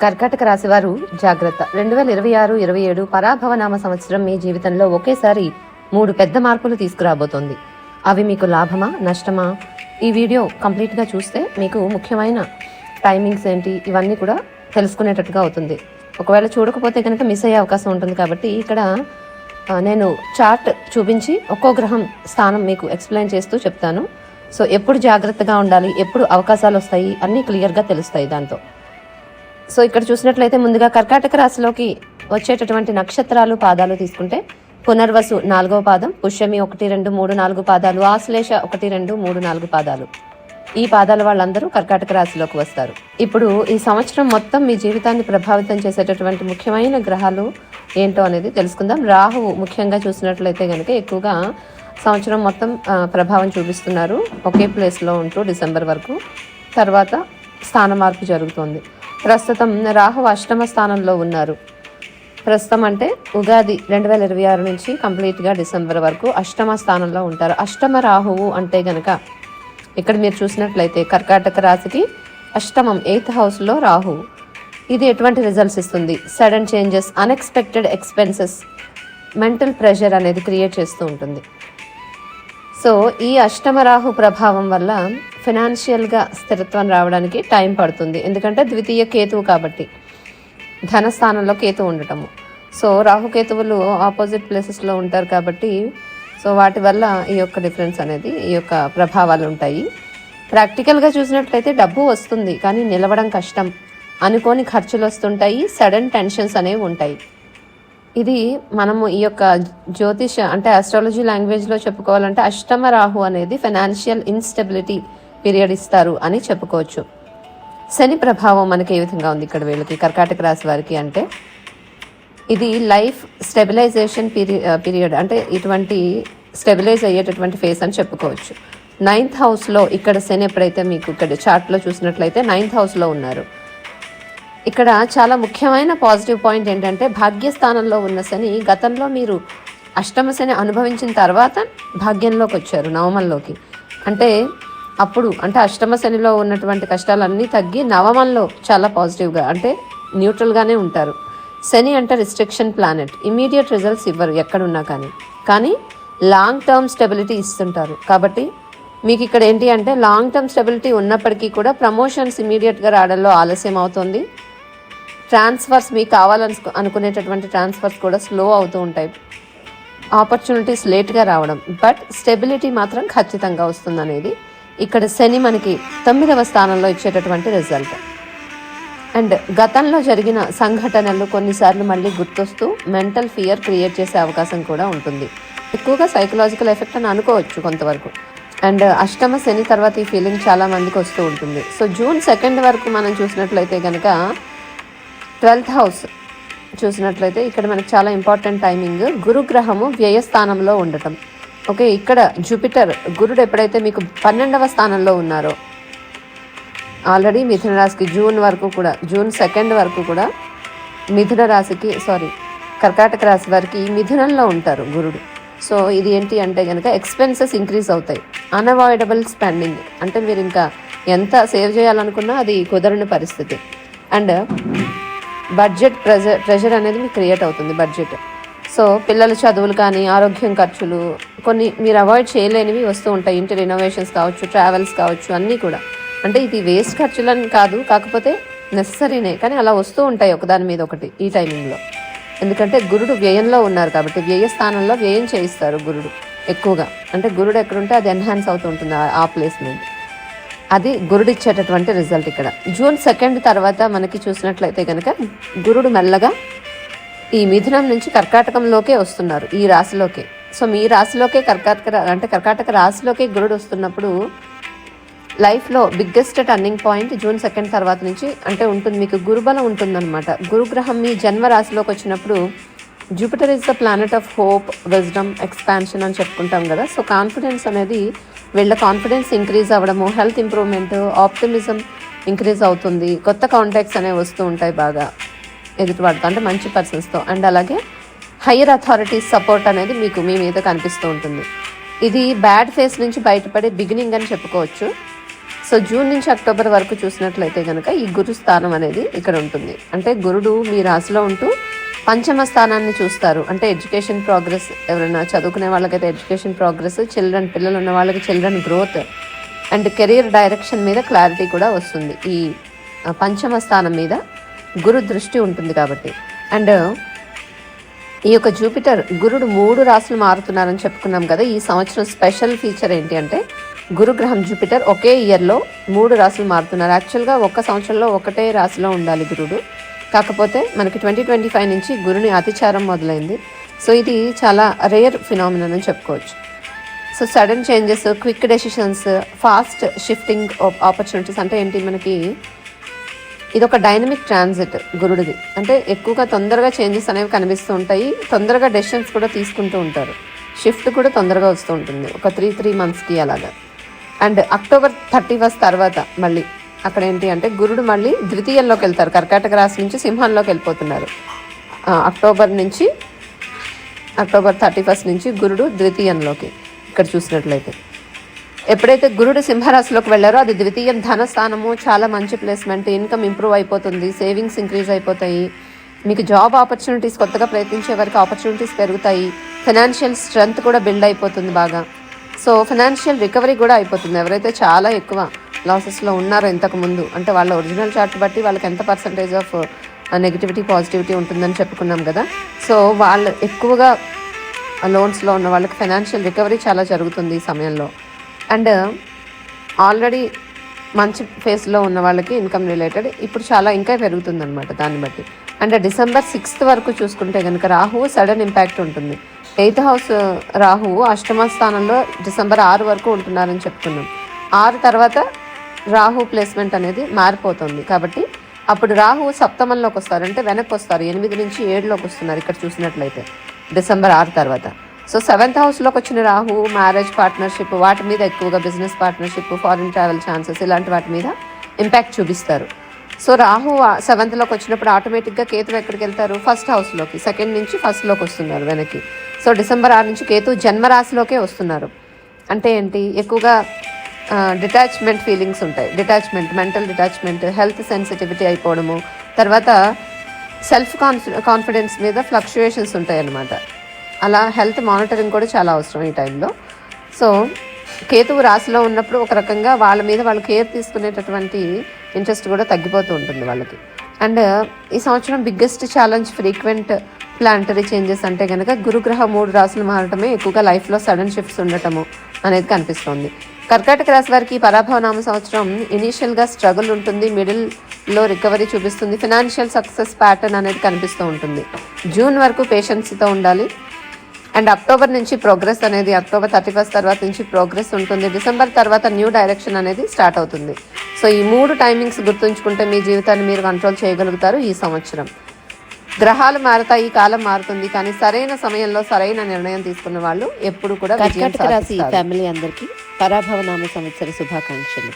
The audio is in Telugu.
కర్కాటక రాశి వారు జాగ్రత్త. 2026-27 పరాభవనామ సంవత్సరం మీ జీవితంలో ఒకేసారి 3 పెద్ద మార్పులు తీసుకురాబోతోంది. అవి మీకు లాభమా నష్టమా? ఈ వీడియో కంప్లీట్గా చూస్తే మీకు ముఖ్యమైన టైమింగ్స్ ఏంటి ఇవన్నీ కూడా తెలుసుకునేటట్టుగా అవుతుంది. ఒకవేళ చూడకపోతే కనుక మిస్ అయ్యే అవకాశం ఉంటుంది. కాబట్టి ఇక్కడ నేను చార్ట్ చూపించి ఒక్కో గ్రహం స్థానం మీకు ఎక్స్ప్లెయిన్ చేస్తూ చెప్తాను. సో ఎప్పుడు జాగ్రత్తగా ఉండాలి, ఎప్పుడు అవకాశాలు వస్తాయి అన్నీ క్లియర్గా తెలుస్తాయి దాంతో. సో ఇక్కడ చూసినట్లయితే ముందుగా కర్కాటక రాశిలోకి వచ్చేటటువంటి నక్షత్రాలు పాదాలు తీసుకుంటే పునర్వసు 4వ పాదం, పుష్యమి 1, 2, 3, 4 పాదాలు, ఆశ్లేష 1, 2, 3, 4 పాదాలు. ఈ పాదాల వాళ్ళందరూ కర్కాటక రాశిలోకి వస్తారు. ఇప్పుడు ఈ సంవత్సరం మొత్తం మీ జీవితాన్ని ప్రభావితం చేసేటటువంటి ముఖ్యమైన గ్రహాలు ఏంటో అనేది తెలుసుకుందాం. రాహువు ముఖ్యంగా చూసినట్లయితే కనుక ఎక్కువగా సంవత్సరం మొత్తం ప్రభావం చూపిస్తున్నారు, ఒకే ప్లేస్లో ఉంటూ డిసెంబర్ వరకు. తర్వాత స్థాన మార్పు జరుగుతోంది. ప్రస్తుతం రాహువు అష్టమ స్థానంలో ఉన్నారు. ప్రస్తుతం అంటే ఉగాది 2026 నుంచి కంప్లీట్గా డిసెంబర్ వరకు అష్టమ స్థానంలో ఉంటారు. అష్టమ రాహువు అంటే గనక ఇక్కడ మీరు చూసినట్లయితే కర్కాటక రాశికి అష్టమం 8th హౌస్లో రాహువు. ఇది ఎటువంటి రిజల్ట్స్ ఇస్తుంది? Sudden changes, unexpected expenses, mental pressure అనేది క్రియేట్ చేస్తూ ఉంటుంది. సో ఈ అష్టమ రాహు ప్రభావం వల్ల ఫినాన్షియల్గా స్థిరత్వం రావడానికి టైం పడుతుంది. ఎందుకంటే ద్వితీయ కేతువు కాబట్టి, ధనస్థానంలో కేతువు ఉండటము. సో రాహుకేతువులు ఆపోజిట్ ప్లేసెస్లో ఉంటారు కాబట్టి సో వాటి వల్ల ఈ యొక్క డిఫరెన్స్ అనేది, ఈ యొక్క ప్రభావాలు ఉంటాయి. ప్రాక్టికల్గా చూసినట్లయితే డబ్బు వస్తుంది కానీ నిలవడం కష్టం, అనుకోని ఖర్చులు వస్తుంటాయి, సడన్ టెన్షన్స్ అనేవి ఉంటాయి. ఇది మనము ఈ యొక్క జ్యోతిష అంటే ఆస్ట్రాలజీ లాంగ్వేజ్లో చెప్పుకోవాలంటే అష్టమ రాహు అనేది ఫైనాన్షియల్ ఇన్స్టెబిలిటీ పీరియడ్ ఇస్తారు అని చెప్పుకోవచ్చు. శని ప్రభావం మనకి ఏ విధంగా ఉంది ఇక్కడ వీళ్ళకి కర్కాటక రాశి వారికి అంటే ఇది లైఫ్ స్టెబిలైజేషన్ పీరియడ్, అంటే ఇటువంటి స్టెబిలైజ్ అయ్యేటటువంటి ఫేస్ అని చెప్పుకోవచ్చు. 9th హౌస్లో ఇక్కడ శని ఎప్పుడైతే మీకు ఇక్కడ చార్ట్లో చూసినట్లయితే 9th హౌస్లో ఉన్నారు. ఇక్కడ చాలా ముఖ్యమైన పాజిటివ్ పాయింట్ ఏంటంటే భాగ్యస్థానంలో ఉన్న శని గతంలో మీరు అష్టమ శని అనుభవించిన తర్వాత భాగ్యంలోకి వచ్చారు, నవమంలోకి. అంటే అప్పుడు అంటే అష్టమ శనిలో ఉన్నటువంటి కష్టాలన్నీ తగ్గి నవమంలో చాలా పాజిటివ్గా అంటే న్యూట్రల్గానే ఉంటారు. శని అంటే రిస్ట్రిక్షన్ ప్లానెట్, ఇమీడియట్ రిజల్ట్స్ ఇవ్వరు ఎక్కడున్నా కానీ లాంగ్ టర్మ్ స్టెబిలిటీ ఇస్తుంటారు. కాబట్టి మీకు ఇక్కడ ఏంటి అంటే లాంగ్ టర్మ్ స్టెబిలిటీ ఉన్నప్పటికీ కూడా ప్రమోషన్స్ ఇమీడియట్గా రావడంలో ఆలస్యం అవుతుంది. ట్రాన్స్ఫర్స్ మీకు అనుకునేటటువంటి ట్రాన్స్ఫర్స్ కూడా స్లో అవుతూ ఉంటాయి. ఆపర్చునిటీస్ లేట్గా రావడం, బట్ స్టెబిలిటీ మాత్రం ఖచ్చితంగా వస్తుందనేది ఇక్కడ శని మనకి 9వ స్థానంలో ఇచ్చేటటువంటి రిజల్ట్. అండ్ గతంలో జరిగిన సంఘటనలు కొన్నిసార్లు మళ్ళీ గుర్తొస్తూ మెంటల్ ఫియర్ క్రియేట్ చేసే అవకాశం కూడా ఉంటుంది. ఎక్కువగా సైకలాజికల్ ఎఫెక్ట్ అని అనుకోవచ్చు కొంతవరకు. అండ్ అష్టమ శని తర్వాత ఈ ఫీలింగ్ చాలా మందికి వస్తూ ఉంటుంది. సో June 2 వరకు మనం చూసినట్లయితే కనుక 12th హౌస్ చూసినట్లయితే ఇక్కడ మనకు చాలా ఇంపార్టెంట్ టైమింగ్. గురుగ్రహము వ్యయస్థానంలో ఉండటం. ఓకే, ఇక్కడ జూపిటర్ గురుడు ఎప్పుడైతే మీకు 12వ స్థానంలో ఉన్నారో ఆల్రెడీ మిథున రాశికి June 2 వరకు కూడా కర్కాటక రాశి వారికి మిథునంలో ఉంటారు గురుడు. సో ఇది ఏంటి అంటే కనుక ఎక్స్పెన్సెస్ ఇంక్రీజ్ అవుతాయి, అన్అవాయిడబుల్ స్పెండింగ్, అంటే మీరు ఇంకా ఎంత సేవ్ చేయాలనుకున్నా అది కుదరని పరిస్థితి. అండ్ బడ్జెట్ ప్రెషర్ అనేది మీకు క్రియేట్ అవుతుంది. బడ్జెట్, సో పిల్లల చదువులు కానీ ఆరోగ్యం ఖర్చులు కొన్ని మీరు అవాయిడ్ చేయలేనివి వస్తూ ఉంటాయి. ఇంటి రినోవేషన్స్ కావచ్చు, ట్రావెల్స్ కావచ్చు, అన్నీ కూడా. అంటే ఇది వేస్ట్ ఖర్చులని కాదు, కాకపోతే నెససరీనే, కానీ అలా వస్తూ ఉంటాయి ఒకదాని మీద ఒకటి ఈ టైమింగ్లో. ఎందుకంటే గురుడు వ్యయంలో ఉన్నారు కాబట్టి వ్యయ స్థానంలో వ్యయం చేయిస్తారు గురుడు ఎక్కువగా. అంటే గురుడు ఎక్కడుంటే అది ఎన్హాన్స్ అవుతూ ఉంటుంది ఆ ప్లేస్మెంట్. అది గురుడు ఇచ్చేటటువంటి రిజల్ట్. ఇక్కడ June 2 తర్వాత మనకి చూసినట్లయితే కనుక గురుడు మెల్లగా ఈ మిథునం నుంచి కర్కాటకంలోకే వస్తున్నారు, ఈ రాశిలోకే. సో మీ రాశిలోకే కర్కాటక రాశిలోకే గురుడు వస్తున్నప్పుడు లైఫ్లో బిగ్గెస్ట్ టర్నింగ్ పాయింట్ June 2 తర్వాత నుంచి అంటే ఉంటుంది. మీకు గురుబలం ఉంటుందన్నమాట. గురుగ్రహం మీ జన్మ రాశిలోకి వచ్చినప్పుడు Jupiter is the planet of hope, wisdom, expansion అని చెప్పుకుంటాం కదా. సో కాన్ఫిడెన్స్ అనేది వీళ్ళ కాన్ఫిడెన్స్ ఇంక్రీజ్ అవ్వడము, హెల్త్ ఇంప్రూవ్మెంట్, ఆప్టిమిజం ఇంక్రీజ్ అవుతుంది. కొత్త కాంటాక్ట్స్ అనేవి వస్తూ ఉంటాయి బాగా ఎదుటివాడితో, అంటే మంచి పర్సన్స్తో. అండ్ అలాగే హయ్యర్ అథారిటీస్ సపోర్ట్ అనేది మీకు మీ మీద కనిపిస్తూ ఉంటుంది. ఇది బ్యాడ్ ఫేస్ నుంచి బయటపడే బిగినింగ్ అని చెప్పుకోవచ్చు. సో జూన్ నుంచి అక్టోబర్ వరకు చూసినట్లయితే కనుక ఈ గురు స్థానం అనేది ఇక్కడ ఉంటుంది. అంటే గురుడు మీ రాశిలో ఉంటూ పంచమ స్థానాన్ని చూస్తారు. అంటే ఎడ్యుకేషన్ ప్రోగ్రెస్, ఎవరైనా చదువుకునే వాళ్ళకైతే ఎడ్యుకేషన్ ప్రోగ్రెస్, పిల్లలు ఉన్న వాళ్ళకి children growth and career direction మీద క్లారిటీ కూడా వస్తుంది. ఈ పంచమ స్థానం మీద గురు దృష్టి ఉంటుంది కాబట్టి. అండ్ ఈ యొక్క జూపిటర్ గురుడు 3 రాశులు మారుతున్నారని చెప్పుకున్నాం కదా. ఈ సంవత్సరం స్పెషల్ ఫీచర్ ఏంటి అంటే గురుగ్రహం జూపిటర్ ఒకే ఇయర్లో 3 రాశులు మారుతున్నారు. యాక్చువల్గా ఒక్క సంవత్సరంలో ఒకటే రాశిలో ఉండాలి గురుడు. కాకపోతే మనకి 2025 నుంచి గురుని అతిచారం మొదలైంది. సో ఇది చాలా రేర్ ఫినామినన్ అని చెప్పుకోవచ్చు. So sudden changes, quick decisions, fast shifting opportunities. అంటే ఏంటి, మనకి ఇది ఒక డైనమిక్ ట్రాన్సిట్ గురుడిది. అంటే ఎక్కువగా తొందరగా చేంజెస్ అనేవి కనిపిస్తూ ఉంటాయి, తొందరగా డెసిషన్స్ కూడా తీసుకుంటూ ఉంటారు, షిఫ్ట్ కూడా తొందరగా వస్తూ ఉంటుంది, ఒక 3 monthsకి అలాగా. అండ్ October 31 తర్వాత మళ్ళీ అక్కడ ఏంటి అంటే గురుడు మళ్ళీ ద్వితీయంలోకి వెళ్తారు. కర్కాటక రాశి నుంచి సింహంలోకి వెళ్ళిపోతున్నారు. October 31 నుంచి గురుడు ద్వితీయంలోకి. ఇక్కడ చూసినట్లయితే ఎప్పుడైతే గురుడు సింహరాశిలోకి వెళ్ళారో అది ద్వితీయం ధనస్థానము, చాలా మంచి ప్లేస్మెంట్, ఇన్కమ్ ఇంప్రూవ్ అయిపోతుంది, సేవింగ్స్ ఇంక్రీజ్ అయిపోతాయి, మీకు జాబ్ ఆపర్చునిటీస్ కొత్తగా ప్రయత్నించే వారికి ఆపర్చునిటీస్ పెరుగుతాయి, ఫైనాన్షియల్ స్ట్రెంగ్త్ కూడా బిల్డ్ అయిపోతుంది బాగా. సో ఫైనాన్షియల్ రికవరీ కూడా అయిపోతుంది. ఎవరైతే చాలా ఎక్కువ లాసెస్లో ఉన్నారో ఇంతకుముందు, అంటే వాళ్ళ ఒరిజినల్ చార్ట్ బట్టి వాళ్ళకి ఎంత పర్సంటేజ్ ఆఫ్ నెగిటివిటీ పాజిటివిటీ ఉంటుందని చెప్పుకున్నాం కదా. సో వాళ్ళు ఎక్కువగా లోన్స్లో ఉన్న వాళ్ళకి ఫైనాన్షియల్ రికవరీ చాలా జరుగుతుంది ఈ సమయంలో. అండ్ ఆల్రెడీ మంచి ఫేస్లో ఉన్న వాళ్ళకి ఇన్కమ్ రిలేటెడ్ ఇప్పుడు చాలా ఇంకా పెరుగుతుందన్నమాట దాన్ని బట్టి. అండ్ December 6 వరకు చూసుకుంటే కనుక రాహువు సడన్ ఇంపాక్ట్ ఉంటుంది. 8th హౌస్ రాహువు అష్టమ స్థానంలో December 6 వరకు ఉంటున్నారని చెప్తున్నాం. 6 తర్వాత రాహు ప్లేస్మెంట్ అనేది మారిపోతుంది. కాబట్టి అప్పుడు రాహువు సప్తమంలోకి వస్తారు, అంటే వెనక్కి వస్తారు, 8 నుంచి 7లోకి వస్తున్నారు ఇక్కడ చూసినట్లయితే December 6 తర్వాత. సో 7th హౌస్లోకి వచ్చిన రాహు మ్యారేజ్ పార్ట్నర్షిప్, వాటి మీద ఎక్కువగా business partnership, foreign travel chances, ఇలాంటి వాటి మీద ఇంపాక్ట్ చూపిస్తారు. సో రాహు 7th వచ్చినప్పుడు ఆటోమేటిక్గా కేతు ఎక్కడికి వెళ్తారు, 1st హౌస్లోకి. 2nd నుంచి 1stలోకి వస్తున్నారు వెనక్కి. సో December 6 నుంచి కేతు జన్మరాశిలోకే వస్తున్నారు. అంటే ఏంటి, ఎక్కువగా డిటాచ్మెంట్ ఫీలింగ్స్ ఉంటాయి, మెంటల్ డిటాచ్మెంట్, హెల్త్ సెన్సిటివిటీ అయిపోవడము, తర్వాత సెల్ఫ్ కాన్ఫిడెన్స్ మీద ఫ్లక్చుయేషన్స్ ఉంటాయి అన్నమాట. అలా హెల్త్ మానిటరింగ్ కూడా చాలా అవసరం ఈ టైంలో. సో కేతువు రాశిలో ఉన్నప్పుడు ఒక రకంగా వాళ్ళ మీద వాళ్ళు కేర్ తీసుకునేటటువంటి ఇంట్రెస్ట్ కూడా తగ్గిపోతూ ఉంటుంది వాళ్ళకి. అండ్ ఈ సంవత్సరం biggest challenge frequent planetary changes అంటే కనుక గురుగ్రహ 3 రాశులు మారటమే, ఎక్కువగా లైఫ్లో సడన్ షిఫ్ట్స్ ఉండటము అనేది కనిపిస్తుంది. కర్కాటక రాశి వారికి పరాభవనామ సంవత్సరం ఇనీషియల్గా స్ట్రగుల్ ఉంటుంది, మిడిల్లో రికవరీ చూపిస్తుంది, ఫినాన్షియల్ సక్సెస్ ప్యాటర్న్ అనేది కనిపిస్తూ ఉంటుంది. జూన్ వరకు పేషెన్స్తో ఉండాలి. అండ్ అక్టోబర్ నుంచి ప్రోగ్రెస్ అనేది, October 31 తర్వాత నుంచి ప్రోగ్రెస్ ఉంటుంది. December తర్వాత న్యూ డైరెక్షన్ అనేది స్టార్ట్ అవుతుంది. సో ఈ 3 టైమింగ్స్ గుర్తుంచుకుంటే మీ జీవితాన్ని మీరు కంట్రోల్ చేయగలుగుతారు ఈ సంవత్సరం. గ్రహాలు మారుతాయి, కాలం మారుతుంది, కానీ సరైన సమయంలో సరైన నిర్ణయం తీసుకున్న వాళ్ళు ఎప్పుడు కూడా కర్కాటక రాశి ఫ్యామిలీ అందరికీ పరాభవనామ సంవత్సర శుభాకాంక్షలు.